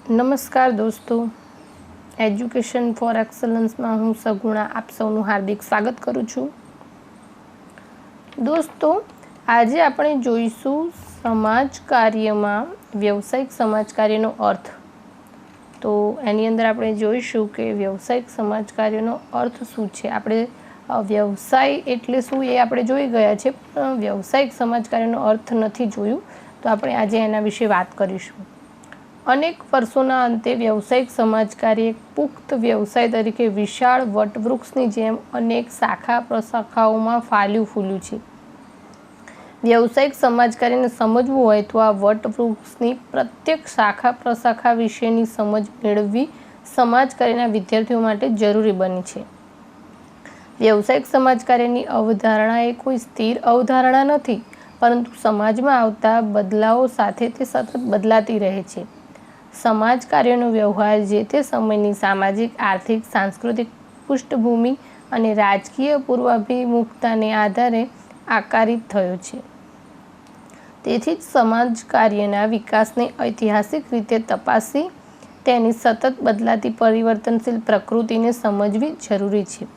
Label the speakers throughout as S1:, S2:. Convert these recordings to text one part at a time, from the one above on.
S1: નમસ્કાર દોસ્તો, education four એક્સલન્સમાં હું સગુણા આપ સૌનું હાર્દિક સ્વાગત કરું છું. દોસ્તો, આજે આપણે જોઈશું સમાજ કાર્યમાં વ્યવસાયિક સમાજ કાર્યનો અર્થ. તો એની અંદર આપણે જોઈશું કે વ્યવસાયિક સમાજ કાર્યનો અર્થ શું છે. આપણે વ્યવસાય એટલે શું એ આપણે જોઈ ગયા છે, પણ વ્યવસાયિક સમાજ કાર્યનો અર્થ નથી જોયું. તો આપણે આજે એના વિશે વાત કરીશું. અનેક વર્ષોના અંતે વ્યવસાયિક સમાજ કાર્ય એક પુખ્ત વ્યવસાય તરીકે વિશાળ વટવૃક્ષની જેમ અનેક શાખા પ્રશાખાઓમાં ફાલ્યું ફૂલ્યું છે. વ્યવસાયિક સમાજ કાર્યને સમજવું હોય તો આ વટવૃક્ષની પ્રત્યેક શાખા પ્રશાખા વિશેની સમજ મેળવવી સમાજ કાર્યના વિદ્યાર્થીઓ માટે જરૂરી બની છે. વ્યવસાયિક સમાજ કાર્યની અવધારણા એ કોઈ સ્થિર અવધારણા નથી, પરંતુ સમાજમાં આવતા બદલાવો સાથે તે સતત બદલાતી રહે છે. સમાજ કાર્યનો વ્યવહાર જે તે સમયની સામાજિક, આર્થિક, સાંસ્કૃતિક પૃષ્ઠભૂમિ અને રાજકીય પૂર્વાભિમુખતાને આધારે આકારિત થયો છે. તેથી જ સમાજ કાર્યના વિકાસને ઐતિહાસિક રીતે તપાસી તેની સતત બદલાતી પરિવર્તનશીલ પ્રકૃતિને સમજવી જરૂરી છે.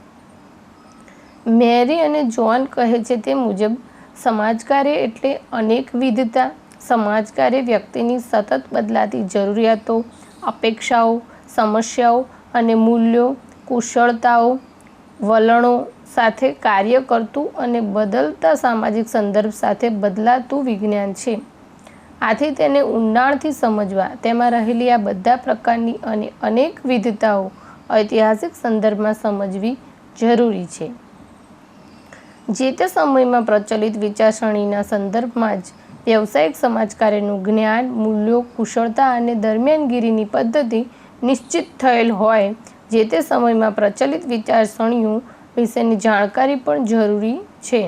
S1: મેરી અને જ્હોન કહે છે તે મુજબ સમાજ કાર્ય એટલે અનેકવિધતા. સમાજ કાર્ય વ્યક્તિની સતત બદલાતી જરૂરિયાતો, અપેક્ષાઓ, સમસ્યાઓ અને મૂલ્યો, કુશળતાઓ, વલણો સાથે કાર્ય કરતું અને બદલતા સામાજિક સંદર્ભ સાથે બદલાતું વિજ્ઞાન છે. આથી તેને ઊંડાણથી સમજવા તેમાં રહેલી આ બધા પ્રકારની અને અનેક વિધતાઓ ઐતિહાસિક સંદર્ભમાં સમજવી જરૂરી છે. જે તે સમયમાં પ્રચલિત વિચારસરણીના સંદર્ભમાં જ વ્યવસાયિક સમાજ કાર્યનું જ્ઞાન, મૂલ્યો, કુશળતા અને દરમિયાનગીરીની પદ્ધતિ નિશ્ચિત થયેલ હોય. જે તે સમયમાં પ્રચલિત વિચારસરણીઓ વિશેની જાણકારી પણ જરૂરી છે.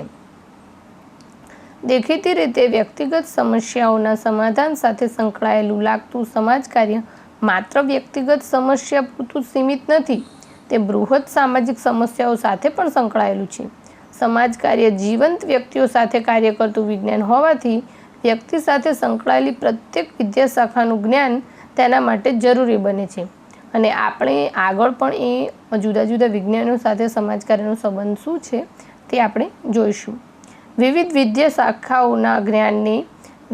S1: દેખીતી રીતે વ્યક્તિગત સમસ્યાઓના સમાધાન સાથે સંકળાયેલું લાગતું સમાજ કાર્ય માત્ર વ્યક્તિગત સમસ્યા પૂરતું સીમિત નથી, તે બૃહદ સામાજિક સમસ્યાઓ સાથે પણ સંકળાયેલું છે. સમાજ કાર્ય જીવંત વ્યક્તિઓ સાથે કાર્ય કરતું વિજ્ઞાન હોવાથી વ્યક્તિ સાથે સંકળાયેલી પ્રત્યેક વિદ્યાશાખાનું જ્ઞાન તેના માટે જરૂરી બને છે. અને આપણે આગળ પણ એ જુદા જુદા વિજ્ઞાનો સાથે સમાજ કાર્યનો સંબંધ શું છે તે આપણે જોઈશું. વિવિધ વિદ્યાશાખાઓના જ્ઞાનને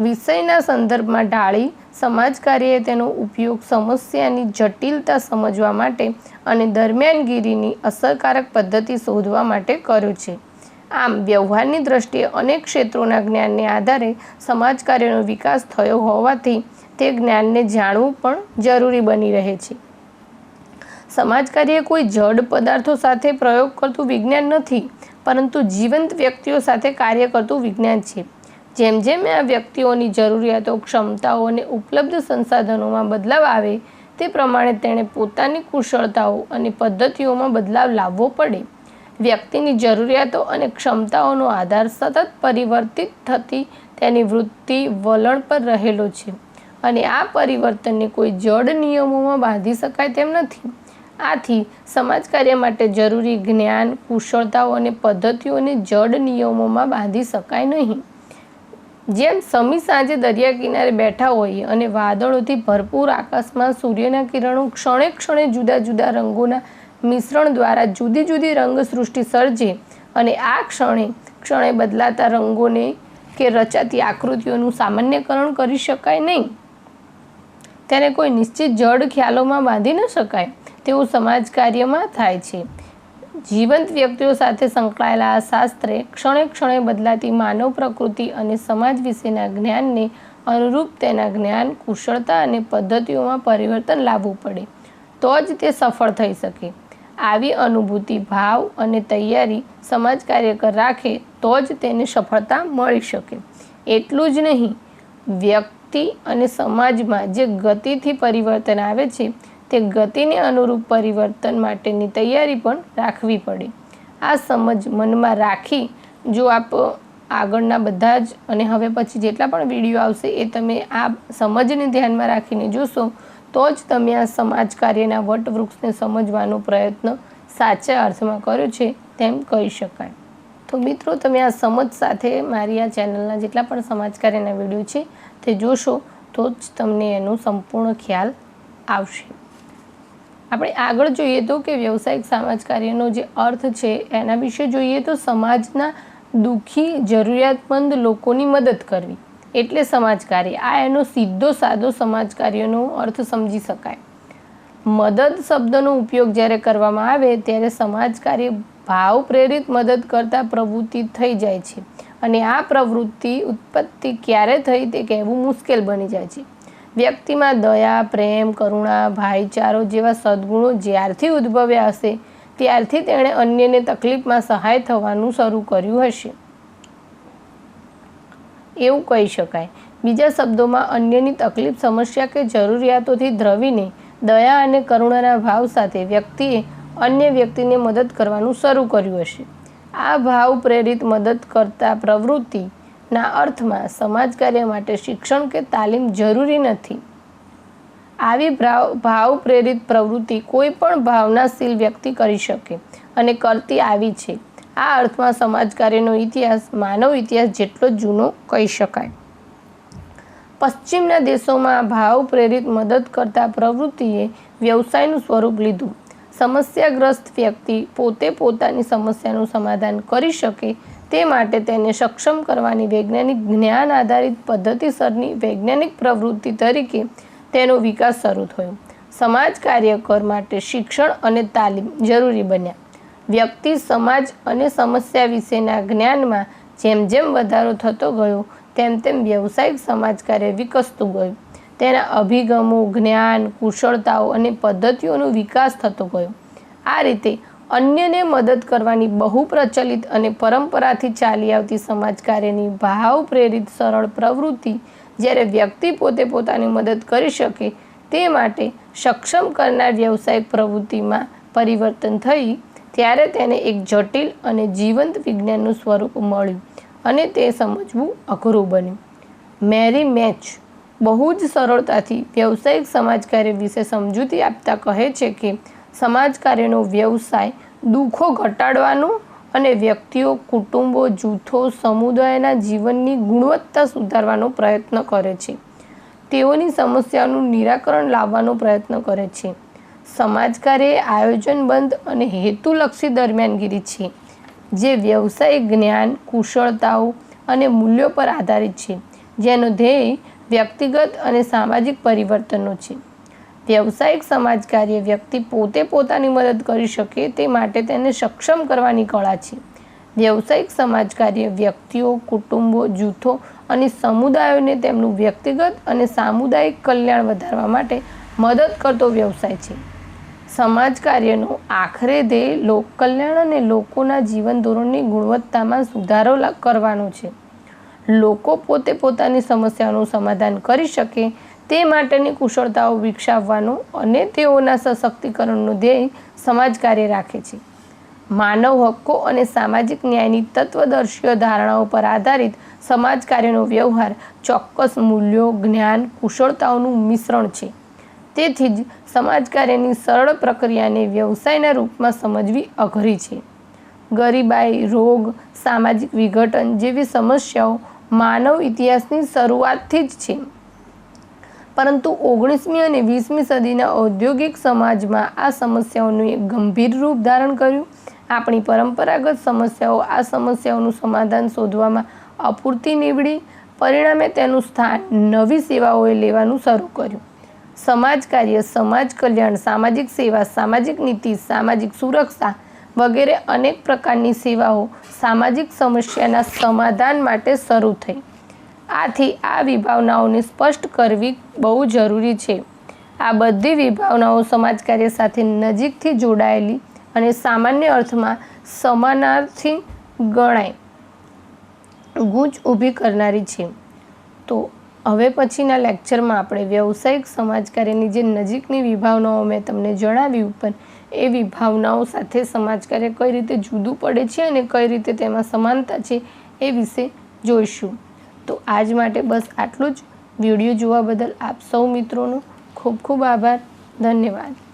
S1: વિષયના સંદર્ભમાં ઢાળી સમાજ કાર્યએ તેનો ઉપયોગ સમસ્યાની જટિલતા સમજવા માટે અને દરમિયાનગીરીની અસરકારક પદ્ધતિ શોધવા માટે કર્યો છે. આમ વ્યવહારની દ્રષ્ટિએ અનેક ક્ષેત્રોના જ્ઞાનને આધારે સમાજ કાર્યનો વિકાસ થયો હોવાથી તે જ્ઞાનને જાણવું પણ જરૂરી બની રહે છે. સમાજ કાર્ય કોઈ જડ પદાર્થો સાથે પ્રયોગ કરતું વિજ્ઞાન નથી, પરંતુ જીવંત વ્યક્તિઓ સાથે કાર્ય કરતું વિજ્ઞાન છે. જેમ જેમ આ વ્યક્તિઓની જરૂરિયાતો, ક્ષમતાઓ અને ઉપલબ્ધ સંસાધનોમાં બદલાવ આવે તે પ્રમાણે તેણે પોતાની કુશળતાઓ અને પદ્ધતિઓમાં બદલાવ લાવવો પડે. વ્યક્તિની જરૂરિયાતો અને ક્ષમતાઓનો આધાર સતત પરિવર્તિત થતી તેની વૃત્તિ, વલણ પર રહેલો છે, અને આ પરિવર્તનને કોઈ જડ નિયમોમાં બાંધી શકાય તેમ નથી. આથી સમાજ કાર્ય માટે જરૂરી જ્ઞાન, કુશળતાઓ અને પદ્ધતિઓને જડ નિયમોમાં બાંધી શકાય નહીં. જેમ સમી સાંજે દરિયા કિનારે બેઠા હોઈએ અને વાદળોથી ભરપૂર આકાશમાં સૂર્યના કિરણો ક્ષણે ક્ષણે જુદા જુદા રંગોના મિશ્રણ દ્વારા જુદી જુદી રંગસૃષ્ટિ સર્જે, અને આ ક્ષણે ક્ષણે બદલાતા રંગોને કે રચાતી આકૃતિઓનું સામાન્યકરણ કરી શકાય નહીં, તેને કોઈ નિશ્ચિત જડ ખ્યાલોમાં બાંધી ન શકાય, તેવું સમાજ કાર્યમાં થાય છે. જીવંત વ્યક્તિઓ સાથે સંકળાયેલા આ શાસ્ત્રે ક્ષણે ક્ષણે બદલાતી માનવ પ્રકૃતિ અને સમાજ વિશેના જ્ઞાનને અનુરૂપ તેના જ્ઞાન, કુશળતા અને પદ્ધતિઓમાં પરિવર્તન લાવવું પડે, તો જ તે સફળ થઈ શકે. આવી અનુભૂતિ, ભાવ અને તૈયારી સમાજ કાર્યકર રાખે તો જ તેને સફળતા મળી શકે. એટલું જ નહીં, વ્યક્તિ અને સમાજમાં જે ગતિથી પરિવર્તન આવે છે તે ગતિને અનુરૂપ પરિવર્તન માટેની તૈયારી પણ રાખવી પડે. આ સમજ મનમાં રાખી જો આપ આગળના બધા જ અને હવે પછી જેટલા પણ વિડીયો આવશે એ તમે આ સમજને ધ્યાનમાં રાખીને જોશો તો જ તમે આ સમાજ કાર્યના વટવૃક્ષને સમજવાનો પ્રયત્ન સાચા અર્થમાં કર્યો છે તેમ કહી શકાય. તો મિત્રો, તમે આ સમજ સાથે મારી આ ચેનલના જેટલા પણ સમાજ કાર્યના વિડીયો છે તે જોશો તો જ તમને એનો સંપૂર્ણ ખ્યાલ આવશે। આપણે આગળ જોઈએ તો કે વ્યવસાયિક સમાજ કાર્યનો જે અર્થ છે એના વિશે જોઈએ તો સમાજના દુઃખી જરૂરિયાતમંદ લોકોની મદદ કરવી એટલે સમાજ કાર્ય। આ એનો સીધો સાદો સમાજ કાર્યનો અર્થ સમજી શકાય। મદદ શબ્દનો ઉપયોગ જ્યારે કરવામાં આવે ત્યારે સમાજ કાર્ય ભાવ પ્રેરિત મદદ કરતા પ્રવૃત્તિ થઈ જાય છે અને આ પ્રવૃત્તિ ઉત્પત્તિ ક્યારે થઈ તે કહેવું મુશ્કેલ બની જાય છે। વ્યક્તિમાં દયા, પ્રેમ, કરુણા, ભાઈચારો જેવા સદ્ગુણો જ્યારથી ઉદ્ભવ્યા હશે ત્યારથી તેણે અન્યને તકલીફમાં સહાય થવાનું શરૂ કર્યું હશે એવું કહી શકાય। બીજા શબ્દોમાં અન્યની તકલીફ, સમસ્યા કે જરૂરિયાતોથી દ્રવીને દયા અને કરુણાના ભાવ સાથે વ્યક્તિએ અન્ય વ્યક્તિને મદદ કરવાનું શરૂ કર્યું હશે। આ ભાવ પ્રેરિત મદદ કરતા પ્રવૃત્તિના અર્થમાં સમાજ કાર્ય માટે શિક્ષણ કે તાલીમ જરૂરી નથી। આવી ભાવ પ્રેરિત પ્રવૃત્તિ કોઈ પણ ભાવનાશીલ વ્યક્તિ કરી શકે અને કરતી આવી છે। આ અર્થમાં સમાજ કાર્યનો ઇતિહાસ માનવ ઇતિહાસ જેટલો જૂનો કહી શકાય। પશ્ચિમના દેશોમાં ભાવ પ્રેરિત મદદ કરતા પ્રવૃત્તિએ વ્યવસાયનું સ્વરૂપ લીધું। સમસ્યાગ્રસ્ત વ્યક્તિ પોતે પોતાની સમસ્યાનું સમાધાન કરી શકે તે માટે તેને સક્ષમ કરવાની વૈજ્ઞાનિક જ્ઞાન આધારિત પદ્ધતિસરની વૈજ્ઞાનિક પ્રવૃત્તિ તરીકે તેનો વિકાસ શરૂ થયો। સમાજ કાર્યકર માટે શિક્ષણ અને તાલીમ જરૂરી બન્યા। વ્યક્તિ, સમાજ અને સમસ્યા વિશેના જ્ઞાનમાં જેમ જેમ વધારો થતો ગયો તેમ તેમ વ્યવસાયિક સમાજ કાર્ય વિકસતું ગયું। તેના અભિગમો, જ્ઞાન, કુશળતાઓ અને પદ્ધતિઓનો વિકાસ થતો ગયો। આ રીતે અન્યને મદદ કરવાની બહુ પ્રચલિત અને પરંપરાથી ચાલી આવતી સમાજ કાર્યની ભાવ પ્રેરિત સરળ પ્રવૃત્તિ જ્યારે વ્યક્તિ પોતે પોતાની મદદ કરી શકે તે માટે સક્ષમ કરનાર વ્યવસાયિક પ્રવૃત્તિમાં પરિવર્તન થઈ ત્યારે તેને એક જટિલ અને જીવંત વિજ્ઞાનનું સ્વરૂપ મળ્યું અને તે સમજવું અઘરું બન્યું। મેરી મેચ બહુ જ સરળતાથી વ્યવસાયિક સમાજ કાર્ય વિશે સમજૂતી આપતા કહે છે કે સમાજ કાર્યનો વ્યવસાય દુઃખો ઘટાડવાનો અને વ્યક્તિઓ, કુટુંબો, જૂથો, સમુદાયના જીવનની ગુણવત્તા સુધારવાનો પ્રયત્ન કરે છે। તેઓની સમસ્યાઓનું નિરાકરણ લાવવાનો પ્રયત્ન કરે છે। સમાજ કાર્ય એ આયોજનબદ્ધ અને હેતુલક્ષી દરમિયાનગીરી છે જે વ્યવસાયિક જ્ઞાન, કુશળતાઓ અને મૂલ્યો પર આધારિત છે જેનો ધ્યેય વ્યક્તિગત અને સામાજિક પરિવર્તનનો છે। વ્યવસાયિક સમાજ કાર્ય વ્યક્તિ પોતે પોતાની મદદ કરી શકે તે માટે તેને સક્ષમ કરવાની કળા છે। વ્યવસાયિક સમાજ કાર્ય વ્યક્તિઓ, કુટુંબો, જૂથો અને સમુદાયોને તેમનું વ્યક્તિગત અને સામુદાયિક કલ્યાણ વધારવા માટે મદદ કરતો વ્યવસાય છે। સમાજ કાર્યનો આખરે ધ્યેય લોકકલ્યાણ અને લોકોના જીવન ધોરણની ગુણવત્તામાં સુધારો કરવાનો છે। લોકો પોતે પોતાની સમસ્યાઓનું સમાધાન કરી શકે તે માટેની કુશળતાઓ વિકસાવવાનો અને તેઓના સશક્તિકરણનો ધ્યેય સમાજ કાર્ય રાખે છે। માનવ હક્કો અને સામાજિક ન્યાયની તત્વદર્શીય ધારણાઓ પર આધારિત સમાજ કાર્યનો વ્યવહાર ચોક્કસ મૂલ્યો, જ્ઞાન, કુશળતાઓનું મિશ્રણ છે। તેથી જ સમાજ કાર્યની સરળ પ્રક્રિયાને વ્યવસાયના રૂપમાં સમજવી અઘરી છે। ગરીબાઈ, રોગ, સામાજિક વિઘટન જેવી સમસ્યાઓ માનવ ઇતિહાસની શરૂઆતથી જ છે, પરંતુ 19મી અને 20મી સદીના ઔદ્યોગિક સમાજમાં આ સમસ્યાઓનું એક ગંભીર રૂપ ધારણ કર્યું। આપણી પરંપરાગત સમસ્યાઓ આ સમસ્યાઓનું સમાધાન શોધવામાં અપૂરતી નીવડી, પરિણામે તેનું સ્થાન નવી સેવાઓએ લેવાનું શરૂ કર્યું। સમાજ કાર્ય, સમાજ કલ્યાણ, સામાજિક સેવા, સામાજિક નીતિ, સામાજિક સુરક્ષા વગેરે અનેક પ્રકારની સેવાઓ સામાજિક સમસ્યાના સમાધાન માટે શરૂ થઈ। આથી આ વિભાવનાઓને સ્પષ્ટ કરવી બહુ જરૂરી છે। આ બધી વિભાવનાઓ સમાજ કાર્ય સાથે નજીકથી જોડાયેલી અને સામાન્ય અર્થમાં સમાનાર્થી ગણાય ગૂંચ ઊભી કરનારી છે। તો હવે પછીના લેક્ચરમાં આપણે વ્યવસાયિક સમાજ કાર્યની જે નજીકની વિભાવનાઓ મેં તમને જણાવી ઉપર એ વિભાવનાઓ સાથે સમાજ કાર્ય કઈ રીતે જુદું પડે છે અને કઈ રીતે તેમાં સમાનતા છે એ વિશે જોઈશું। તો આજ માટે બસ આટલું જ। વિડીયો જોવા બદલ આપ સૌ મિત્રોનો ખૂબ ખૂબ આભાર। ધન્યવાદ।